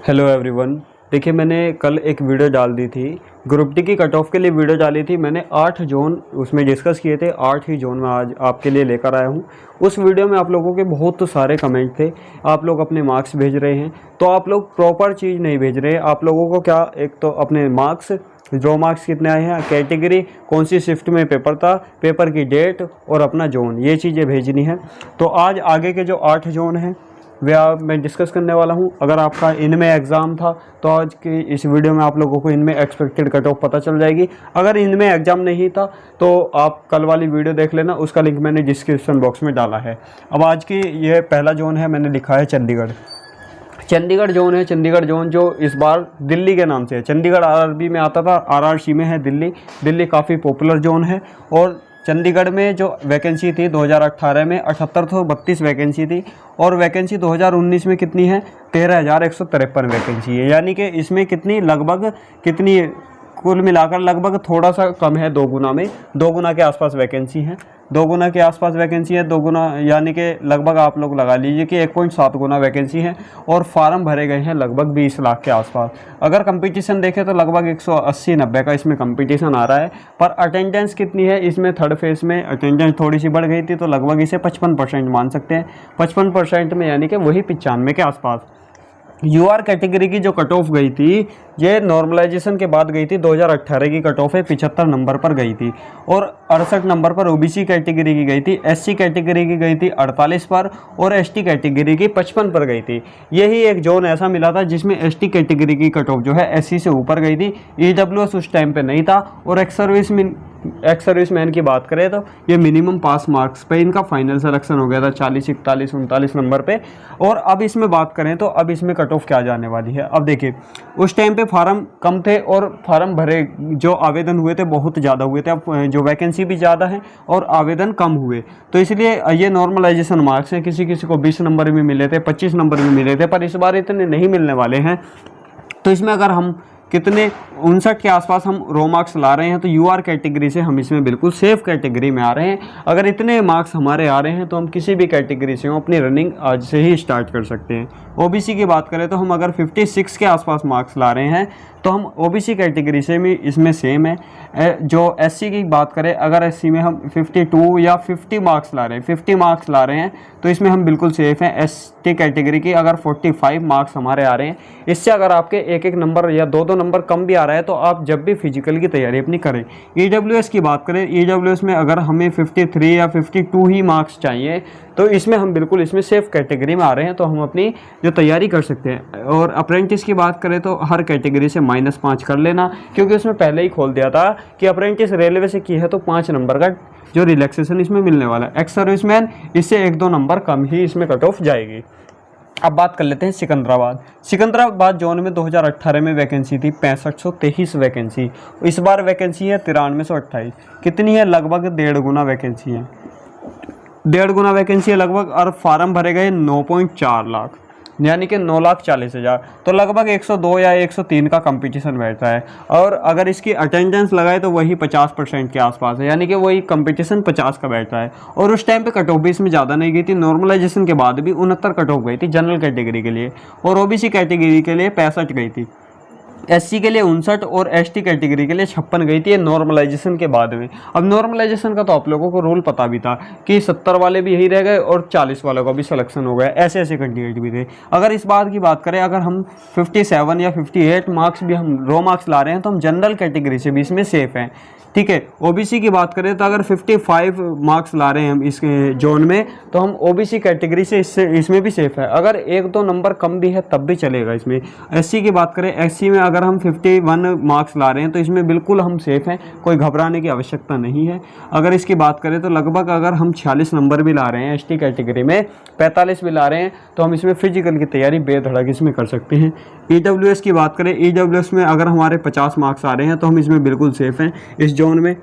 Hello everyone. देखिए, मैंने कल एक वीडियो डाल दी थी, ग्रुप डी की कट ऑफ के लिए वीडियो डाली थी। मैंने 8 जोन उसमें डिस्कस किए थे। 8 ही जोन मैं आज आपके लिए लेकर आया हूँ। उस वीडियो में आप लोगों के बहुत सारे कमेंट थे, आप लोग अपने मार्क्स भेज रहे हैं, तो आप लोग प्रॉपर चीज़ नहीं भेज रहे हैं। आप लोगों को क्या, एक तो अपने मार्क्स, ड्रॉ मार्क्स कितने आए हैं, कैटेगरी, कौन सी शिफ्ट में पेपर था, पेपर की डेट और अपना जोन, ये चीज़ें भेजनी है। तो आज आगे के जो 8 जोन हैं वह मैं डिस्कस करने वाला हूं। अगर आपका इनमें एग्ज़ाम था तो आज की इस वीडियो में आप लोगों को इनमें एक्सपेक्टेड कट ऑफ पता चल जाएगी। अगर इनमें एग्ज़ाम नहीं था तो आप कल वाली वीडियो देख लेना, उसका लिंक मैंने डिस्क्रिप्शन बॉक्स में डाला है। अब आज की ये पहला जोन है, मैंने लिखा है चंडीगढ़। चंडीगढ़ जोन है। चंडीगढ़ जोन जो इस बार दिल्ली के नाम से है। चंडीगढ़ आरआरबी में आता था, आरआरसी में है दिल्ली। दिल्ली काफ़ी पॉपुलर जोन है। और चंडीगढ़ में जो वैकेंसी थी 2018 में 7832 वैकेंसी थी, और वैकेंसी 2019 में कितनी है, 13,153 वैकेंसी है। यानी कि इसमें कितनी, लगभग कितनी, कुल मिलाकर लगभग थोड़ा सा कम है, 2 गुना में, 2 गुना के आसपास वैकेंसी है। 2 गुना के आसपास वैकेंसी है, 2 गुना यानी कि लगभग आप लोग लगा लीजिए कि 1.7 गुना वैकेंसी है। और फार्म भरे गए हैं लगभग 20 लाख के आसपास। अगर कंपटीशन देखें तो लगभग 180-90 का इसमें कंपटीशन आ रहा है। पर अटेंडेंस कितनी है इसमें, थर्ड फेज में अटेंडेंस थोड़ी सी बढ़ गई थी, तो लगभग इसे 55% मान सकते हैं। 55% में यानी कि वही 95 के आसपास। यूआर कैटेगरी की जो कट ऑफ गई थी, ये नॉर्मलाइजेशन के बाद गई थी। 2018 की कट ऑफ है, 75 नंबर पर गई थी। और 68 नंबर पर ओबीसी कैटेगरी की गई थी। एससी कैटेगरी की गई थी 48 पर, और एसटी कैटेगरी की 55 पर गई थी। यही एक जोन ऐसा मिला था जिसमें एसटी कैटेगरी की कट ऑफ जो है एससी से ऊपर गई थी। ईडब्ल्यूएस उस टाइम पे नहीं था। और एक्स सर्विसमैन की बात करें तो ये मिनिमम पास मार्क्स पे इनका फाइनल सिलेक्शन हो गया था, 40, 41, 39 नंबर पे। और अब इसमें बात करें तो अब इसमें कट ऑफ क्या जाने वाली है। अब देखिए, उस टाइम पे फार्म कम थे और फार्म भरे, जो आवेदन हुए थे बहुत ज़्यादा हुए थे। अब जो वैकेंसी भी ज़्यादा है और आवेदन कम हुए, तो इसलिए ये नॉर्मलाइजेशन मार्क्स हैं। किसी किसी को 20 नंबर भी मिले थे, 25 नंबर भी मिले थे, पर इस बार इतने नहीं मिलने वाले हैं। तो इसमें अगर हम कितने 59 के आसपास हम रो मार्क्स ला रहे हैं, तो यूआर कैटेगरी से हम इसमें बिल्कुल सेफ कैटेगरी में आ रहे हैं। अगर इतने मार्क्स हमारे आ रहे हैं तो हम किसी भी कैटेगरी से अपनी रनिंग आज से ही स्टार्ट कर सकते हैं। ओबीसी की बात करें तो हम अगर 56 के आसपास मार्क्स ला रहे हैं तो हम ओबीसी कैटेगरी से भी इसमें सेम है। जो एससी की बात करें, अगर एससी में हम 52 या 50 मार्क्स ला रहे हैं, 50 मार्क्स ला रहे हैं, तो इसमें हम बिल्कुल सेफ हैं। एसटी कैटेगरी की अगर 45 मार्क्स हमारे आ रहे हैं, इससे अगर आपके एक नंबर या 2 नंबर कम भी आ रहा है तो आप जब भी फिजिकल की तैयारी अपनी करें। ईडब्ल्यूएस की बात करें, ईडब्ल्यूएस में अगर हमें 53 या 52 ही मार्क्स चाहिए, तो इसमें हम बिल्कुल इसमें सेफ कैटेगरी में आ रहे हैं, तो हम अपनी जो तैयारी कर सकते हैं। और अप्रेंटिस की बात करें तो हर कैटेगरी से -5 कर लेना, क्योंकि उसमें पहले ही खोल दिया था कि अप्रेंटिस रेलवे से की है तो 5 नंबर का जो रिलैक्सेशन इसमें मिलने वाला है। एक्स सर्विसमैन इससे 1-2 नंबर कम ही इसमें कट ऑफ जाएगी। अब बात कर लेते हैं सिकंदराबाद। सिकंदराबाद जोन में 2018 में वैकेंसी थी 6523 वैकेंसी। इस बार वैकेंसी है 9328। कितनी है, लगभग 1.5 गुना वैकेंसी है। 1.5 गुना वैकेंसी है लगभग। और फार्म भरे गए 9.4 लाख, यानी कि 9,40,000। तो लगभग 102 या 103 का कंपटीशन बैठता है। और अगर इसकी अटेंडेंस लगाए तो वही 50% के आसपास है, यानी कि वही कंपटीशन 50 का बैठता है। और उस टाइम पे कट ऑफ भी इसमें ज़्यादा नहीं गई थी। नॉर्मलाइजेशन के बाद भी 69 कट ऑफ गई थी जनरल कैटेगरी के लिए, और ओबीसी कैटेगरी के लिए 65 गई थी। एससी के लिए 59 और एसटी कैटेगरी के लिए 56 गई थी नॉर्मलाइजेशन के बाद में। अब नॉर्मलाइजेशन का तो आप लोगों को रूल पता भी था कि 70 वाले भी यही रह गए और 40 वालों का भी सिलेक्शन हो गया। ऐसे ऐसे कैंडिडेट भी थे। अगर इस बात की बात करें, अगर हम 57 या 58 मार्क्स भी हम रो मार्क्स ला रहे हैं तो हम जनरल कैटेगरी से भी इसमें सेफ हैं। ठीक है। ओबीसी की बात करें तो अगर 55 मार्क्स ला रहे हैं हम इस जोन में, तो हम ओबीसी कैटेगरी से इसमें भी सेफ है। अगर 1-2 नंबर कम भी है तब भी चलेगा इसमें। एससी की बात करें, एससी में अगर हम 51 मार्क्स ला रहे हैं तो इसमें बिल्कुल हम सेफ हैं, कोई घबराने की आवश्यकता नहीं है। अगर इसकी बात करें तो लगभग अगर हम 46 नंबर भी ला रहे हैं, एसटी कैटेगरी में 45 भी ला रहे हैं, तो हम इसमें फिजिकल की तैयारी बेधड़क इसमें कर सकते हैं। ईडब्ल्यूएस की बात करें, ईडब्ल्यूएस में अगर हमारे 50 मार्क्स आ रहे हैं तो हम इसमें बिल्कुल सेफ हैं इस जोन में।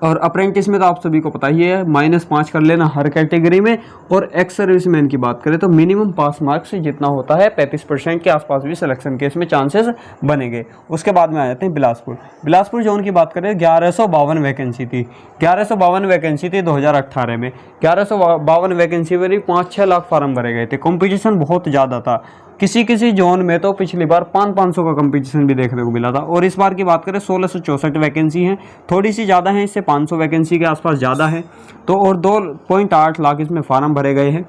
और अप्रेंटिस में तो आप सभी को पता ही है, -5 कर लेना हर कैटेगरी में। और एक्स सर्विसमैन की बात करें तो मिनिमम पास मार्क्स जितना होता है 35% के आसपास भी सिलेक्शन के इसमें चांसेस बनेंगे। उसके बाद में आ जाते हैं बिलासपुर। बिलासपुर जोन की बात करें, 1152 वैकेंसी थी। 1152 वैकेंसी थी 2018 में। 1152 वैकेंसी में 5-6 लाख फार्म भरे गए थे। कॉम्पिटिशन बहुत ज़्यादा था। किसी किसी जोन में तो पिछली बार 500 का कंपटीशन भी देखने को मिला था। और इस बार की बात करें 1664 वैकेंसी हैं, थोड़ी सी ज़्यादा है, इससे 500 वैकेंसी के आसपास ज़्यादा है। तो और 2.8 लाख इसमें फार्म भरे गए हैं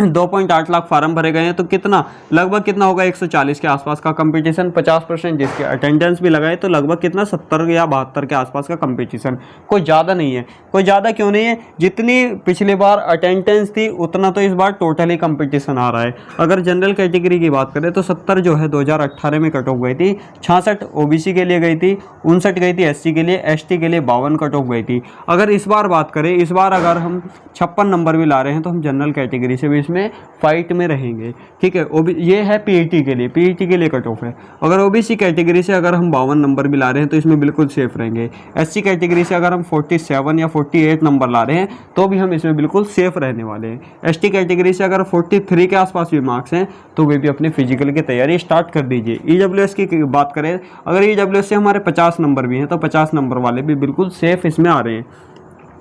2.8 लाख फार्म भरे गए हैं। तो कितना लगभग कितना होगा 140 के आसपास का कंपटीशन, 50% जिसके अटेंडेंस भी लगाए तो लगभग कितना 70 या 72 के आसपास का कंपटीशन। कोई ज़्यादा नहीं है, कोई ज़्यादा क्यों नहीं है, जितनी पिछली बार अटेंडेंस थी उतना तो इस बार टोटली कंपटीशन आ रहा है। अगर जनरल कैटेगरी की बात करें तो 70 जो है 2018 में कट ऑफ गई थी, 66 ओबीसी के लिए गई थी, 59 गई थी एससी के लिए, एसटी के लिए 52 कट ऑफ गई थी। अगर इस बार बात करें, इस बार अगर हम 56 नंबर भी ला रहे हैं तो हम जनरल कैटेगरी से भी इसमें फाइट में रहेंगे, ठीक है। ये है पीईटी के लिए, पीईटी के लिए कट ऑफ है। अगर ओबीसी कैटेगरी से अगर हम 52 नंबर भी ला रहे हैं तो इसमें बिल्कुल सेफ रहेंगे। एससी कैटेगरी से अगर हम 47 या 48 नंबर ला रहे हैं तो भी हम इसमें बिल्कुल सेफ रहने वाले हैं। एसटी कैटेगरी से अगर 43 के आसपास भी मार्क्स हैं तो वे भी अपनी फिजिकल की तैयारी स्टार्ट कर दीजिए। ईडब्ल्यूएस की बात करें, अगर ईडब्ल्यूएस से हमारे 50 नंबर भी हैं तो 50 नंबर वाले भी बिल्कुल सेफ इसमें आ रहे हैं।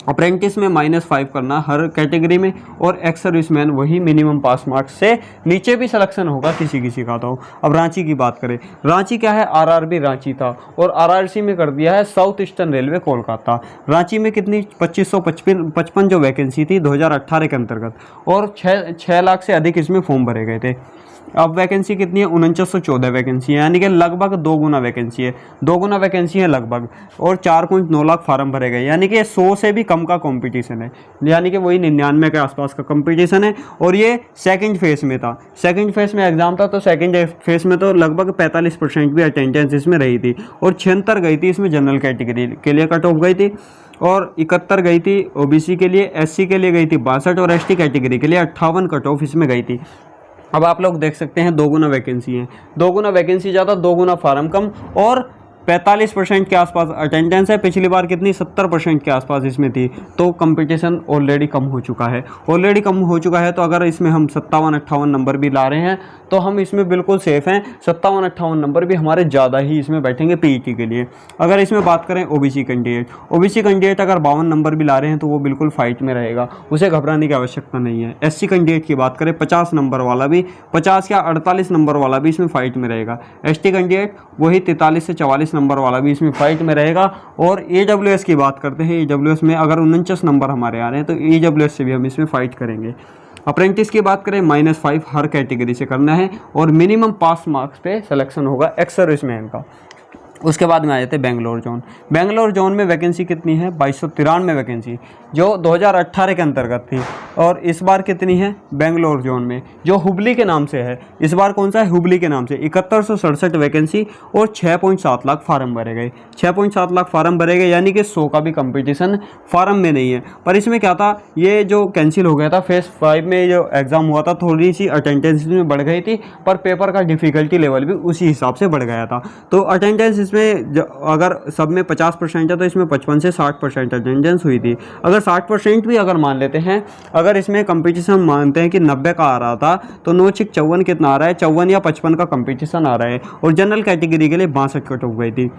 अप्रेंटिस में -5 करना हर कैटेगरी में, और एक्स सर्विसमैन वही मिनिमम पास मार्क्स से नीचे भी सिलेक्शन होगा किसी किसी का। तो अब रांची की बात करें, रांची क्या है, आरआरबी रांची था और आरआरसी में कर दिया है south eastern railway Kolkata. Ranchi में कितनी 2555 जो वैकेंसी थी 2018 के अंतर्गत, और 6 लाख से अधिक इसमें फॉर्म भरे गए थे। अब वैकेंसी कितनी है, 4914 वैकेंसी है, यानी कि लगभग 2 गुना वैकेंसी है, 2 गुना वैकेंसी है लगभग, और 4.9 लाख फार्म भरे गए, यानी कि 100 से भी कम का कंपटीशन है, यानी कि वही 99 के आसपास का कंपटीशन है। और ये सेकंड फेज में था, सेकंड फेज में एग्जाम था, तो सेकंड फेज में तो लगभग 45% भी अटेंडेंस इसमें रही थी, और 76 गई थी इसमें जनरल कैटेगरी के लिए कट ऑफ गई थी, और 71 गई थी ओबीसी के लिए, एससी के लिए गई थी 62, और एसटी कैटेगरी के लिए 58 कट ऑफ इसमें गई थी। अब आप लोग देख सकते हैं 2 गुना वैकेंसी है, 2 गुना वैकेंसी ज़्यादा, 2 गुना फार्म कम, और 45% के आसपास अटेंडेंस है। पिछली बार कितनी 70% के आसपास इसमें थी। तो कंपटीशन ऑलरेडी कम हो चुका है, ऑलरेडी कम हो चुका है। तो अगर इसमें हम 57-58 नंबर भी ला रहे हैं तो हम इसमें बिल्कुल सेफ़ हैं। 57-58 नंबर भी हमारे ज़्यादा ही इसमें बैठेंगे पीईटी के लिए। अगर इसमें बात करें ओबीसी कैंडिडेट अगर 52 नंबर भी ला रहे हैं तो वो बिल्कुल फाइट में रहेगा, उसे घबराने की आवश्यकता नहीं है। एससी कैंडिडेट की बात करें 50 नंबर वाला भी, 50 या 48 नंबर वाला भी इसमें फाइट में रहेगा। एसटी कैंडिडेट वही 43 से 44 नंबर वाला भी इसमें फाइट में रहेगा। और ईडब्ल्यूएस की बात करते हैं, ईडब्ल्यूएस में अगर 49 नंबर हमारे आ रहे हैं तो ईडब्ल्यूएस से भी हम इसमें फाइट करेंगे। अप्रेंटिस की बात करें -5 हर कैटेगरी से करना है, और मिनिमम पास मार्क्स पे सिलेक्शन होगा एक्स सर्विसमैन का। उसके बाद में आ जाते हैं बेंगलोर जोन। बेंगलोर जोन में वैकेंसी कितनी है, 2293 वैकेंसी, जो 2018 के अंतर्गत थी। और इस बार कितनी है बेंगलोर जोन में, जो हुबली के नाम से है, इस बार कौन सा है, हुबली के नाम से, 7167 वैकेंसी, और 6.7 लाख फार्म भरे गए, 6.7 लाख फार्म भरे गए, यानी कि 100 का भी कंपटीशन फार्म में नहीं है। पर इसमें क्या था, ये जो कैंसिल हो गया था फेज 5 में जो एग्ज़ाम हुआ था, थोड़ी सी अटेंडेंस में बढ़ गई थी, पर पेपर का डिफ़िकल्टी लेवल भी उसी हिसाब से बढ़ गया था। तो अटेंडेंस इसमें अगर सब में 50% है तो इसमें 55 से 60% अटेंडेंस हुई थी। अगर 60% भी अगर मान लेते हैं, अगर इसमें कंपटीशन मानते हैं कि 90 का आ रहा था, तो 9-54 कितना आ रहा है, 54 या 55 का कंपटीशन आ रहा है। और जनरल कैटेगरी के लिए 62 कट ऑफ गई थी,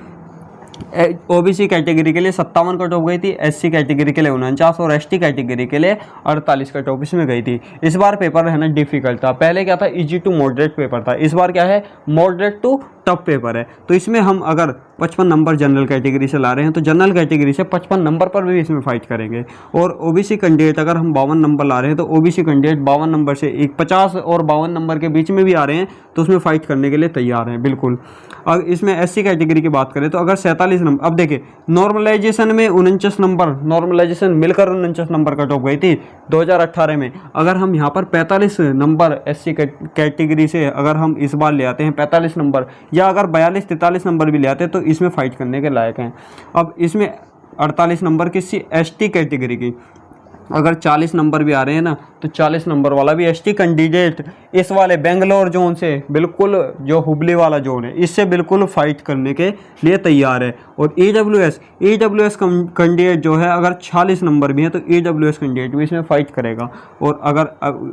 ओबीसी कैटेगरी के लिए 57 कट ऑफ गई थी, एससी कैटेगरी के लिए 49, और एसटी कैटेगरी के लिए 48 कट ऑफ इसमें गई थी। इस बार पेपर रहना डिफिकल्ट था, पहले क्या था इजी टू मॉडरेट पेपर था, इस बार क्या है मॉडरेट टू टफ पेपर है। तो इसमें हम अगर 55 नंबर जनरल कैटेगरी से ला रहे हैं तो जनरल कैटेगरी से 55 नंबर पर भी इसमें फाइट करेंगे। और ओबीसी कैंडिडेट अगर हम 52 नंबर ला रहे हैं तो ओबीसी कैंडिडेट 52 नंबर से 50 और 52 नंबर के बीच में भी आ रहे हैं तो उसमें फाइट करने के लिए तैयार हैं बिल्कुल। अब इसमें एससी कैटेगरी की बात करें तो अगर 47 नंबर, अब देखिए नॉर्मलाइजेशन में 49 नंबर, नॉर्मलाइजेशन मिलकर 49 नंबर कट ऑफ गई थी 2018 में। अगर हम यहाँ पर 45 नंबर एससी कैटेगरी से अगर हम इस बार ले आते हैं 45 नंबर, या अगर 42-43 नंबर भी ले आते हैं तो इसमें फाइट करने के लायक हैं। अब इसमें 48 नंबर किसी एसटी कैटेगरी की, अगर 40 नंबर भी आ रहे हैं ना तो 40 नंबर वाला भी एसटी कैंडिडेट इस वाले बेंगलोर जोन से बिल्कुल, जो हुबली वाला जोन है, इससे बिल्कुल फाइट करने के लिए तैयार है। और ईडब्ल्यूएस कैंडिडेट जो है अगर 40 नंबर भी हैं तो ईडब्ल्यूएस कैंडिडेट भी इसमें फाइट करेगा। और अगर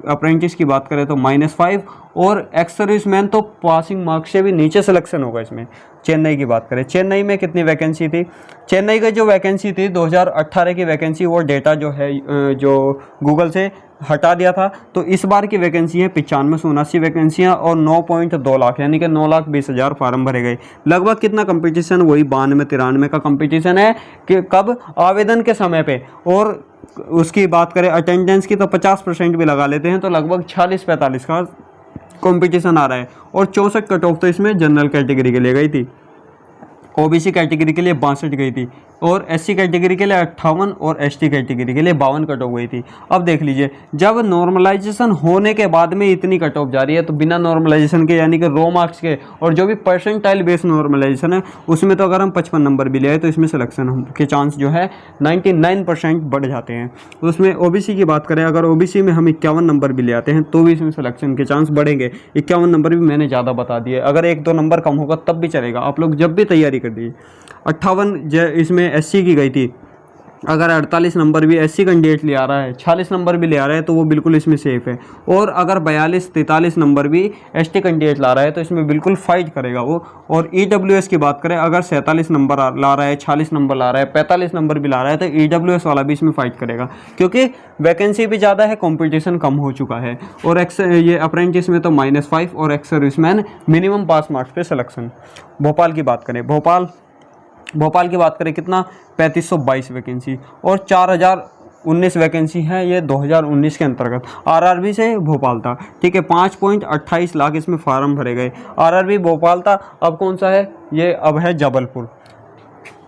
अप्रेंटिस की बात करें तो -5, और एक्स सर्विसमैन तो पासिंग मार्क्स से भी नीचे सिलेक्शन होगा इसमें। चेन्नई की बात करें, चेन्नई में कितनी वैकेंसी थी? चेन्नई की जो वैकेंसी थी 2018 की वैकेंसी, वो डेटा जो है जो गूगल से हटा दिया था, तो इस बार की वैकेंसी है 9579 वैकेंसियाँ और 9.2 लाख, यानी कि 9,20,000 फार्म भरे गए। लगभग कितना कंपटीशन? वही 92-93 का कंपटीशन है कि कब? आवेदन के समय पे। और उसकी बात करें अटेंडेंस की तो 50% भी लगा लेते हैं तो लगभग 46-45 का कंपटीशन आ रहा है। और 64 कट ऑफ तो इसमें जनरल कैटेगरी के लिए गई थी, ओबीसी कैटेगरी के लिए 62 गई थी, और एससी कैटेगरी के लिए 58 और एसटी कैटेगरी के लिए 52 कट ऑफ गई थी। अब देख लीजिए, जब नॉर्मलाइजेशन होने के बाद में इतनी कट ऑफ जा रही है, तो बिना नॉर्मलाइजेशन के यानी कि रो मार्क्स के और जो भी परसेंटाइल बेस्ड नॉर्मलाइजेशन है उसमें तो अगर हम 55 नंबर भी ले आए तो इसमें सिलेक्शन के चांस जो है 99% बढ़ जाते हैं। उसमें ओबीसी की बात करें, अगर ओबीसी में हम 51 नंबर भी ले आते हैं तो भी इसमें सिलेक्शन के चांस बढ़ेंगे। 51 नंबर भी मैंने ज़्यादा बता दिए, अगर 1-2 नंबर कम होगा तब भी चलेगा, आप लोग जब भी तैयारी कर दीजिए। 58 इसमें एससी की गई थी, अगर 48 नंबर भी एससी कैंडिडेट ले आ रहा है, 46 नंबर भी ले आ रहा है तो वो बिल्कुल इसमें सेफ है। और अगर 42-43 नंबर भी एसटी कैंडिडेट ला रहा है तो इसमें बिल्कुल फाइट करेगा वो। और ईडब्ल्यूएस की बात करें, अगर 47 नंबर ला रहा है, 46 नंबर ला रहा है, 45 नंबर भी ला रहा है तो ईडब्ल्यूएस वाला भी इसमें फाइट करेगा, क्योंकि वैकेंसी भी ज़्यादा है, कॉम्पिटिशन कम हो चुका है। और ये अप्रेंटिस में तो -5 और ex serviceman minimum pass marks पे सिलेक्शन। भोपाल की बात करें, भोपाल की बात करें कितना? 3522 वैकेंसी और 4019 वैकेंसी है, ये 2019 के अंतर्गत। आरआरबी से भोपाल था, ठीक है। 5.28 लाख इसमें फार्म भरे गए। आरआरबी भोपाल था, अब कौन सा है ये? अब है जबलपुर।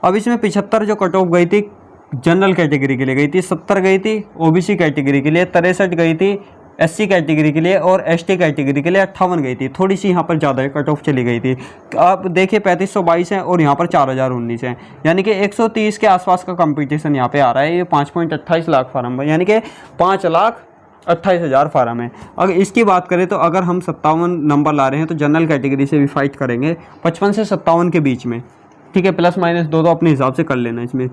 अब इसमें 75 जो कट ऑफ गई थी जनरल कैटेगरी के लिए गई थी, 70 गई थी ओबीसी कैटेगरी के लिए, 63 गई थी एससी कैटेगरी के लिए, और एसटी कैटेगरी के लिए 58 गई थी। थोड़ी सी यहाँ पर ज़्यादा कट ऑफ चली गई थी। आप देखिए 3522 है और यहाँ पर 4019 है, यानी कि 130 के आसपास का कंपटीशन यहाँ पे आ रहा है। ये 5.28 लाख फार्म है, यानी कि 5,28,000 फार्म है। अगर इसकी बात करें तो अगर हम 57 नंबर ला रहे हैं तो जनरल कैटेगरी से भी फाइट करेंगे 55 से 57 के बीच में, ठीक है। +- 2 अपने हिसाब से कर लेना इसमें।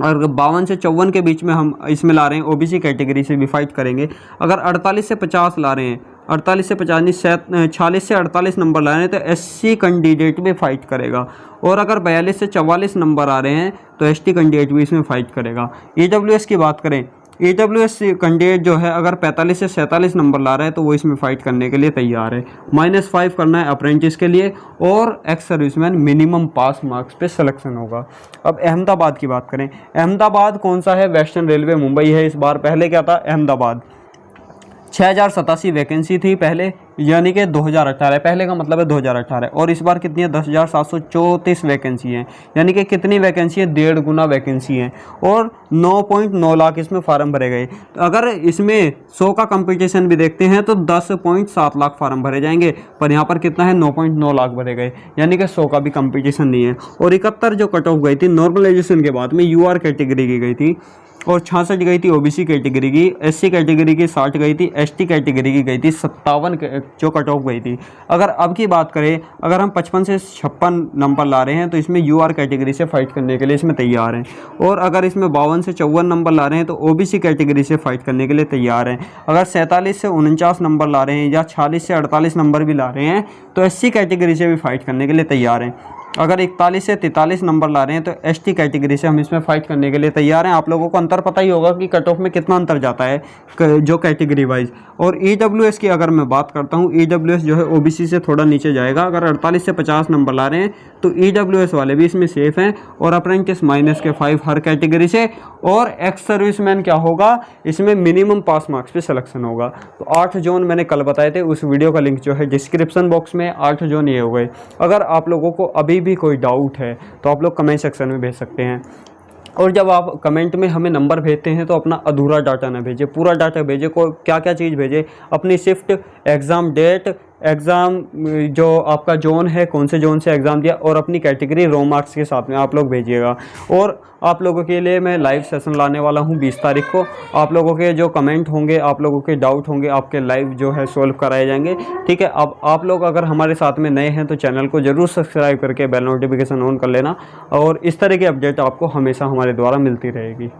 और 52 से 54 के बीच में हम इसमें ला रहे हैं, ओबीसी कैटेगरी से भी फाइट करेंगे। अगर 48 से 50 ला रहे हैं, 48 से 50 नहीं 46 से 48 नंबर ला रहे हैं तो एससी कैंडिडेट भी फाइट करेगा। और अगर 42 से 44 नंबर आ रहे हैं तो एसटी कैंडिडेट भी इसमें फाइट करेगा। ईडब्ल्यूएस की बात करें, ईडब्ल्यूएस कैंडिडेट जो है अगर 45 से 47 नंबर ला रहा है तो वो इसमें फाइट करने के लिए तैयार है। -5 करना है अप्रेंटिस के लिए और ex serviceman minimum pass marks पे सिलेक्शन होगा। अब अहमदाबाद की बात करें, अहमदाबाद कौन सा है? वेस्टर्न रेलवे मुंबई है इस बार। पहले क्या था? अहमदाबाद 6087 वैकेंसी थी पहले, यानी कि 2018, पहले का मतलब है 2018, और इस बार कितनी है? 10,734 वैकेंसी है, यानी कि कितनी वैकेंसी है? 1.5 गुना वैकेंसी है। और 9.9 लाख इसमें फार्म भरे गए। अगर इसमें 100 का कंपटीशन भी देखते हैं तो 10.7 लाख फार्म भरे जाएंगे, पर यहाँ पर कितना है? 9.9 लाख भरे गए, यानी कि 100 का भी कंपटीशन नहीं है। और 71 जो कट ऑफ गई थी नॉर्मलाइजेशन के बाद में यूआर कैटेगरी की गई थी, और 66 गई थी ओबीसी कैटेगरी की, एससी कैटेगरी की 60 गई थी, एसटी कैटेगरी की गई थी 57 जो कट ऑफ गई थी। अगर अब की बात करें, अगर हम 55 से 56 नंबर ला रहे हैं तो इसमें यूआर कैटेगरी से फाइट करने के लिए इसमें तैयार हैं। और अगर इसमें 52 से 54 नंबर ला रहे हैं तो ओबीसी कैटेगरी से फाइट करने के लिए तैयार हैं। अगर 47 से 49 नंबर ला रहे हैं या 46 से 48 नंबर भी ला रहे हैं तो एससी कैटेगरी से भी फाइट करने के लिए तैयार हैं। अगर 41 से 43 नंबर ला रहे हैं तो एसटी कैटेगरी से हम इसमें फाइट करने के लिए तैयार हैं। आप लोगों को अंतर पता ही होगा कि कट ऑफ में कितना अंतर जाता है जो कैटेगरी वाइज। और ईडब्ल्यूएस की अगर मैं बात करता हूं, ईडब्ल्यूएस जो है ओबीसी से थोड़ा नीचे जाएगा। अगर 48 से 50 नंबर ला रहे हैं तो ईडब्ल्यूएस वाले भी इसमें सेफ हैं, और अप्रेंटिस -5 हर कैटेगरी से। और एक्स सर्विसमैन क्या होगा? इसमें मिनिमम पास मार्क्स पे सिलेक्शन होगा। तो 8 जोन मैंने कल बताए थे, उस वीडियो का लिंक जो है डिस्क्रिप्शन बॉक्स में। 8 जोन ये हो गए। अगर आप लोगों को अभी भी कोई डाउट है तो आप लोग कमेंट सेक्शन में भेज सकते हैं। और जब आप कमेंट में हमें नंबर भेजते हैं तो अपना अधूरा डाटा ना भेजें, पूरा डाटा भेजें। को क्या क्या चीज़ भेजें? अपनी शिफ्ट, एग्ज़ाम डेट, एग्ज़ाम जो आपका जोन है, कौन से जोन से एग्ज़ाम दिया, और अपनी कैटेगरी रो मार्क्स के साथ में आप लोग भेजिएगा। और आप लोगों के लिए मैं लाइव सेशन लाने वाला हूं 20 तारीख को। आप लोगों के जो कमेंट होंगे, आप लोगों के डाउट होंगे, आपके लाइव जो है सोल्व कराए जाएंगे, ठीक है। अब आप लोग अगर हमारे साथ में नए हैं तो चैनल को ज़रूर सब्सक्राइब करके बेल नोटिफिकेशन ऑन कर लेना, और इस तरह की अपडेट आपको हमेशा हमारे द्वारा मिलती रहेगी।